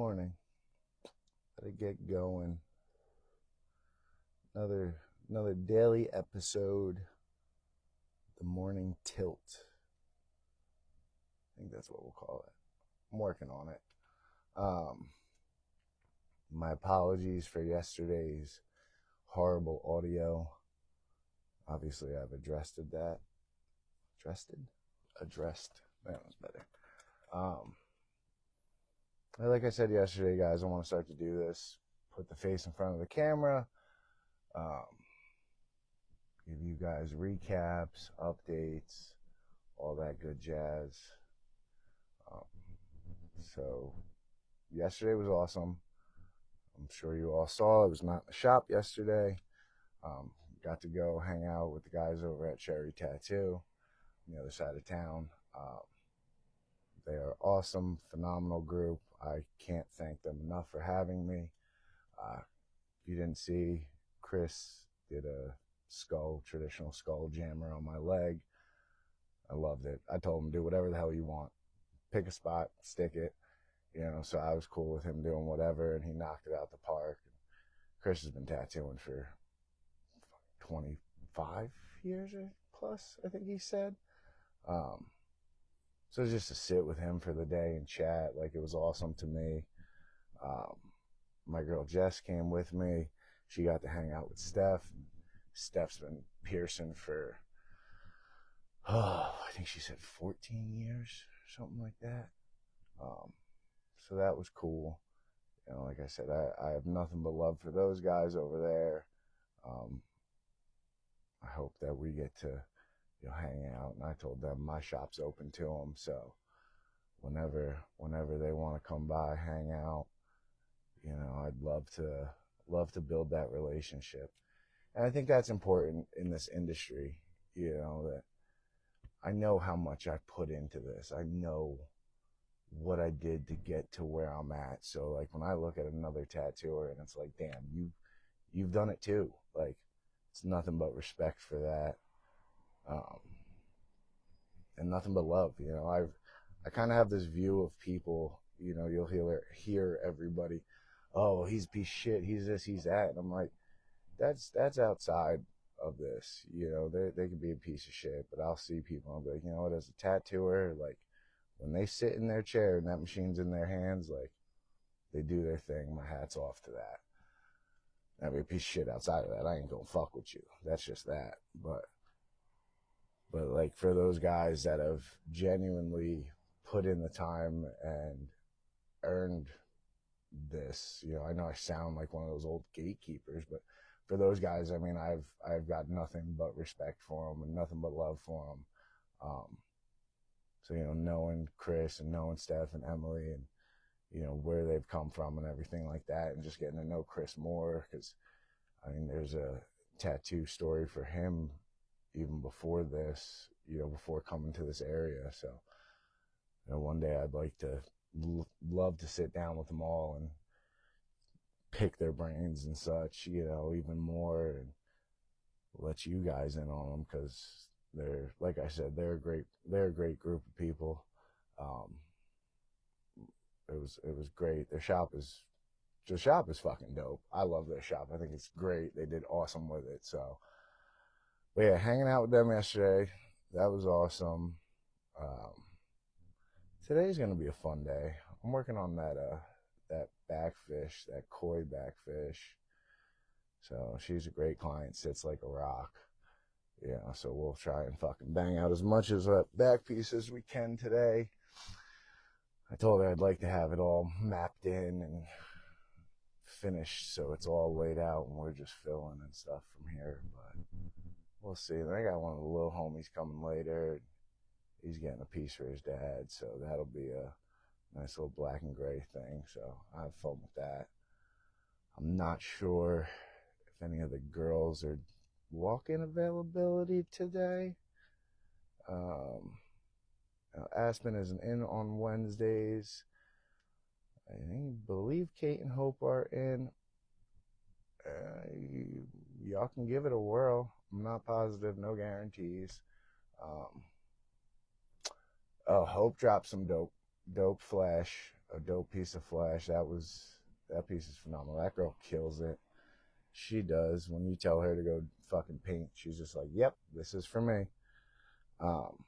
morning. Gotta get going. Another daily episode. The morning tilt. I think that's what we'll call it. I'm working on it. My apologies for yesterday's horrible audio. Obviously, I've addressed that. Addressed. That was better. Like I said yesterday, guys, I want to start to do this. Put the face in front of the camera. Give you guys recaps, updates, all that good jazz. So, yesterday was awesome. I'm sure you all saw. I was not in the shop yesterday. Got to go hang out with the guys over at Cherry Tattoo on the other side of town. They are awesome, phenomenal group. I can't thank them enough for having me. If you didn't see, Chris did a traditional skull jammer on my leg. I loved it. I told him, do whatever the hell you want. Pick a spot, stick it. So I was cool with him doing whatever, and he knocked it out the park. Chris has been tattooing for 25 years or plus, I think he said. So just to sit with him for the day and chat, like, it was awesome to me. My girl Jess came with me. She got to hang out with Steph. Steph's been piercing for, I think she said 14 years, something like that. So that was cool. Like I said, I have nothing but love for those guys over there. I hope that we get to hang out, and I told them my shop's open to them, so whenever they want to come by, hang out, I'd love to build that relationship. And I think that's important in this industry, that I know how much I put into this. I know what I did to get to where I'm at. So, like, when I look at another tattooer and it's like, damn, you've done it too. Like, it's nothing but respect for that. And nothing but love. I kind of have this view of people, you'll hear everybody, oh, he's a piece of shit, he's this, he's that. And I'm like, that's outside of this. They could be a piece of shit, but I'll see people and I'll be like, you know what, as a tattooer, like, when they sit in their chair and that machine's in their hands, like, they do their thing. My hat's off to that. I'd be a piece of shit outside of that. I ain't gonna fuck with you. That's just that. But like, for those guys that have genuinely put in the time and earned this, I know I sound like one of those old gatekeepers, but for those guys, I mean, I've got nothing but respect for them and nothing but love for them. So, knowing Chris and knowing Steph and Emily and, where they've come from and everything like that, and just getting to know Chris more, because, I mean, there's a tattoo story for him even before this, before coming to this area. So, one day I'd like to love to sit down with them all and pick their brains and such, even more, and let you guys in on them, because they're, like I said, they're a great group of people. It was great. The shop is fucking dope. I love their shop. I think it's great. They did awesome with it. So, but yeah, hanging out with them yesterday, that was awesome. Today's gonna be a fun day. I'm working on that backfish, that koi backfish. So she's a great client, sits like a rock. So we'll try and fucking bang out as much as a back piece as we can today. I told her I'd like to have it all mapped in and finished, so it's all laid out and we're just filling and stuff from here. But we'll see. Then I got one of the little homies coming later. He's getting a piece for his dad, so that'll be a nice little black and gray thing. So I have fun with that. I'm not sure if any of the girls are walk-in availability today. Aspen isn't in on Wednesdays. I believe Kate and Hope are in. Y'all can give it a whirl. I'm not positive, no guarantees. Hope dropped some dope flash a dope piece of flash. That piece is phenomenal. That girl kills it. She does. When you tell her to go fucking paint, she's just like, "Yep, this is for me." Um,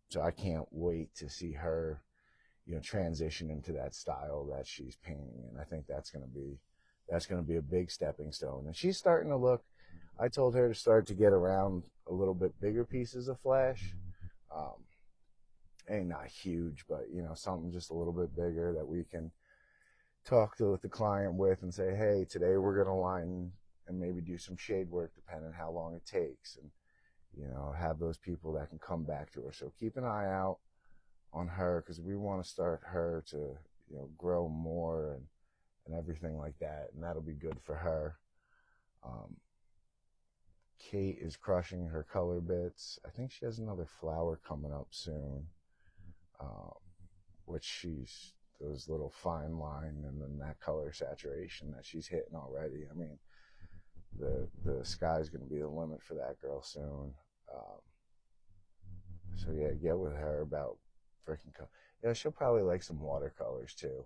so I can't wait to see her, transition into that style that she's painting, and I think that's gonna be a big stepping stone. And she's starting to look. I told her to start to get around a little bit bigger pieces of flash. Um, ain't not huge, but something just a little bit bigger that we can talk to the client with and say, hey, today we're gonna line and maybe do some shade work depending how long it takes, and have those people that can come back to her. So keep an eye out on her, because we want to start her to grow more and everything like that, and that'll be good for her. um, Kate is crushing her color bits. I think she has another flower coming up soon, um, which she's those little fine line and then that color saturation that she's hitting already. I mean, the sky's going to be the limit for that girl soon. Um, so yeah, get with her about freaking color. She'll probably like some watercolors too.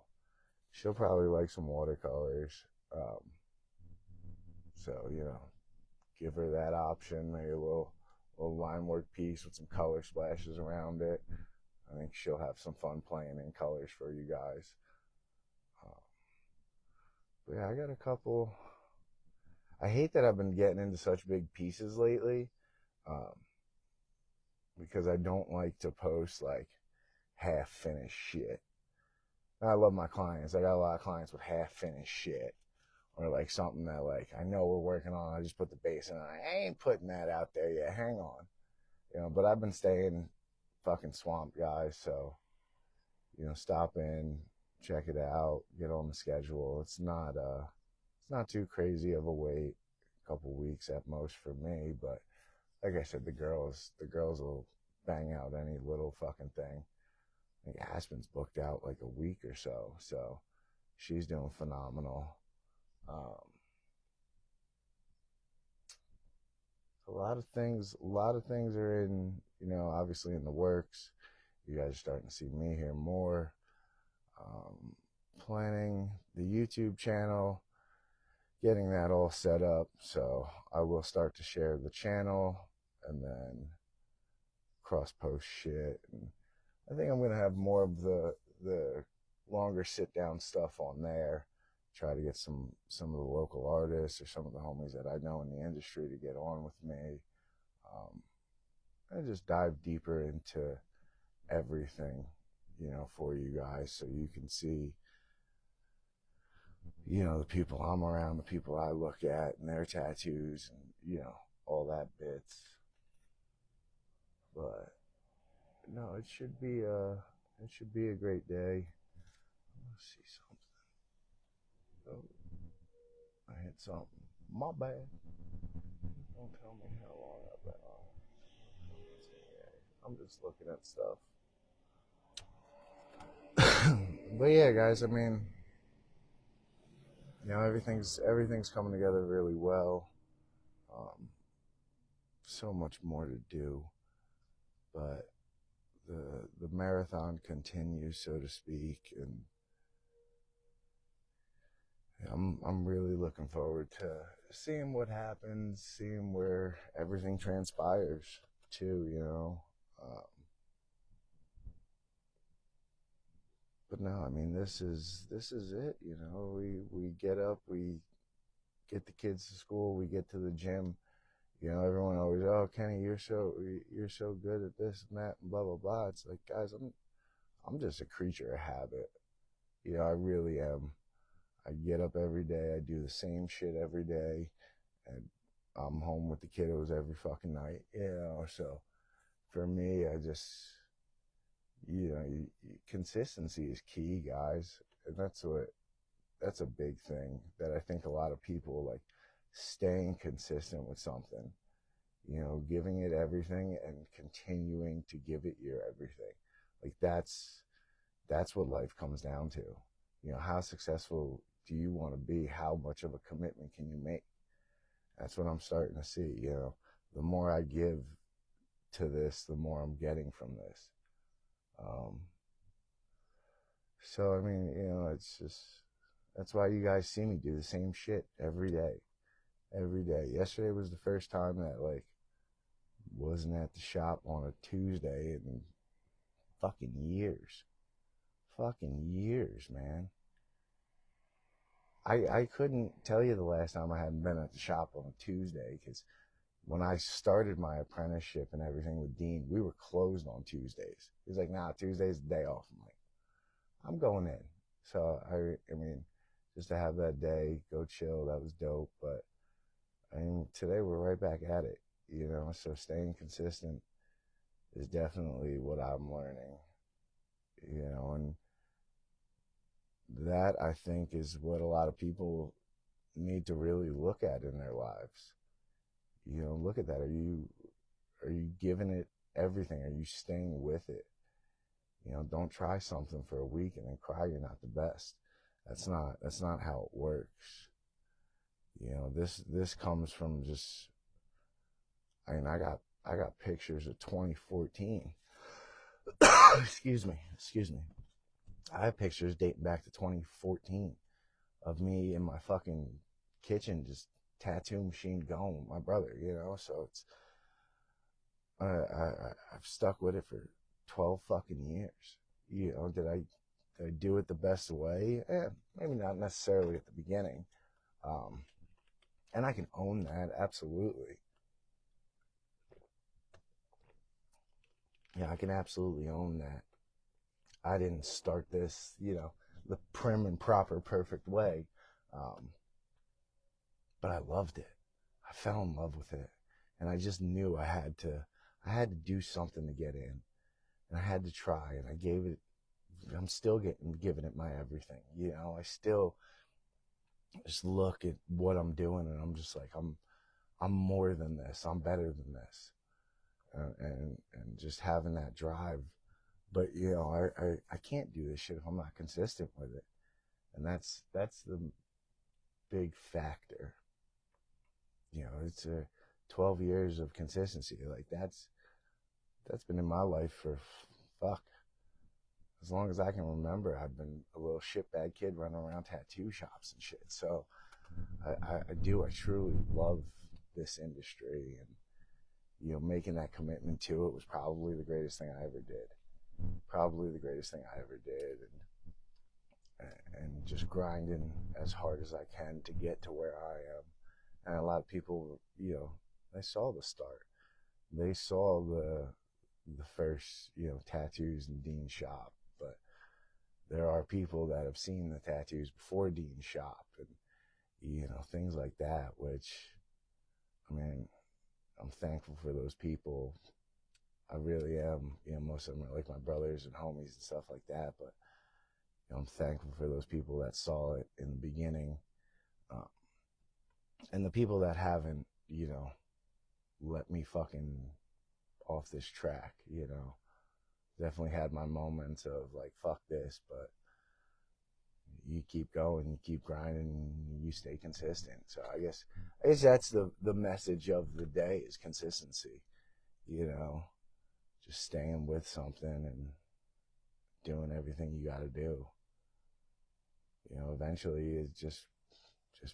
She'll probably like some watercolors. Um, so give her that option. Maybe a little line work piece with some color splashes around it. I think she'll have some fun playing in colors for you guys. But yeah, I got a couple. I hate that I've been getting into such big pieces lately, um, because I don't like to post like half finished shit. And I love my clients. I got a lot of clients with half finished shit, or like something that like I know we're working on. I just put the base in. I ain't putting that out there yet. Hang on, But I've been staying fucking swamped, guys. So stop in, check it out, get on the schedule. It's not too crazy of a wait. A couple weeks at most for me, but like I said, the girls will bang out any little fucking thing. I think Aspen's booked out like a week or so, so she's doing phenomenal. Um, a lot of things are in, obviously in the works. You guys are starting to see me here more. Planning the YouTube channel, getting that all set up. So I will start to share the channel and then cross post shit. And I think I'm gonna have more of the longer sit down stuff on there. Try to get some of the local artists or some of the homies that I know in the industry to get on with me. And just dive deeper into everything, for you guys, so you can see, the people I'm around, the people I look at, and their tattoos, and all that bits. But no, it should be a great day. Let's see something. Oh, I hit something. My bad. Don't tell me how long I've been on. I'm just looking at stuff. But yeah, guys, I mean, everything's coming together really well. So much more to do, but the marathon continues, so to speak, and I'm really looking forward to seeing what happens, seeing where everything transpires too. But no, I mean, this is it. We get up, we get the kids to school, we get to the gym. Everyone always, oh, Kenny, you're so good at this and that and blah blah blah. It's like, guys, I'm just a creature of habit. I really am. I get up every day, I do the same shit every day, and I'm home with the kiddos every fucking night. So for me, I just, consistency is key, guys, and that's a big thing that I think a lot of people like, staying consistent with something, giving it everything and continuing to give it your everything. Like that's what life comes down to. How successful do you want to be? How much of a commitment can you make? That's what I'm starting to see. The more I give to this, the more I'm getting from this. So, I mean, it's just, that's why you guys see me do the same shit every day. Every day. Yesterday was the first time that, like, wasn't at the shop on a Tuesday in fucking years. Fucking years, man. I couldn't tell you the last time I hadn't been at the shop on a Tuesday, because when I started my apprenticeship and everything with Dean, we were closed on Tuesdays. He's like, nah, Tuesday's the day off. I'm like, I'm going in. So, I mean, just to have that day, go chill, that was dope. But, I mean, today we're right back at it, So staying consistent is definitely what I'm learning, and that, I think, is what a lot of people need to really look at in their lives. Look at that. Are you giving it everything? Are you staying with it? Don't try something for a week and then cry you're not the best. That's not how it works. This comes from just, I mean, I got pictures of 2014. Excuse me. I have pictures dating back to 2014 of me in my fucking kitchen, just tattoo machine going with my brother, So it's, I've stuck with it for 12 fucking years. Did I do it the best way? Maybe not necessarily at the beginning. Um, and I can own that, absolutely. Yeah, I can absolutely own that. I didn't start this, the prim and proper, perfect way. Um, but I loved it. I fell in love with it. And I just knew I had to do something to get in. And I had to try, and I'm still giving it my everything. I still just look at what I'm doing, and I'm just like, I'm more than this. I'm better than this. And just having that drive. But, I can't do this shit if I'm not consistent with it. And that's the big factor. It's a 12 years of consistency. Like, that's been in my life for, fuck, as long as I can remember. I've been a little shitbag kid running around tattoo shops and shit. So I truly love this industry, and making that commitment to it was probably the greatest thing I ever did. Probably the greatest thing I ever did, and just grinding as hard as I can to get to where I am. And a lot of people, they saw the start. They saw the first, tattoos in Dean's shop, but there are people that have seen the tattoos before Dean's shop, and things like that. Which, I mean, I'm thankful for those people. I really am. Most of them are like my brothers and homies and stuff like that. But I'm thankful for those people that saw it in the beginning, uh, and the people that haven't, let me fucking off this track. Definitely had my moments of like, fuck this, but you keep going, you keep grinding, you stay consistent. So I guess that's the message of the day, is consistency. Just staying with something and doing everything you got to do. Eventually it just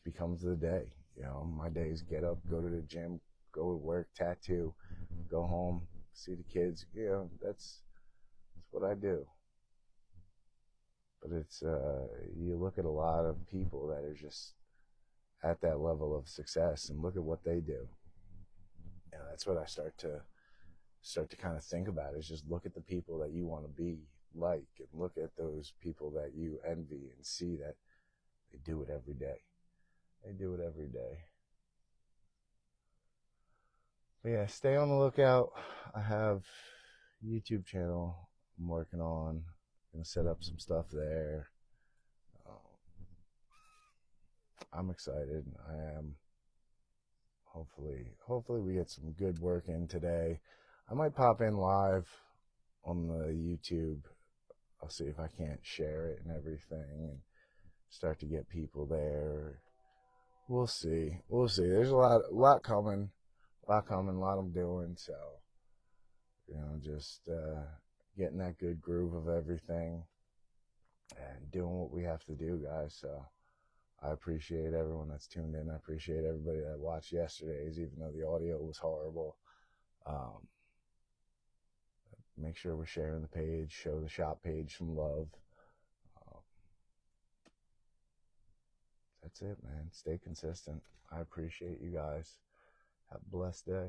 becomes the day. My days: get up, go to the gym, go to work, tattoo, go home, see the kids. That's what I do. But it's, you look at a lot of people that are just at that level of success, and look at what they do. And that's what I start to kind of think about, is just look at the people that you want to be like, and look at those people that you envy, and see that they do it every day. They do it every day. But yeah, stay on the lookout. I have a YouTube channel I'm working on. Gonna set up some stuff there. I'm excited. I am. Hopefully we get some good work in today. I might pop in live on the YouTube. I'll see if I can't share it and everything, and start to get people there. We'll see. There's a lot coming, a lot I'm doing. So, just getting that good groove of everything. and doing what we have to do, guys. So I appreciate everyone that's tuned in. I appreciate everybody that watched yesterday's, even though the audio was horrible. Um, Make sure we're sharing the page, show the shop page some love. Um, that's it, man. Stay consistent. I appreciate you guys. Have a blessed day.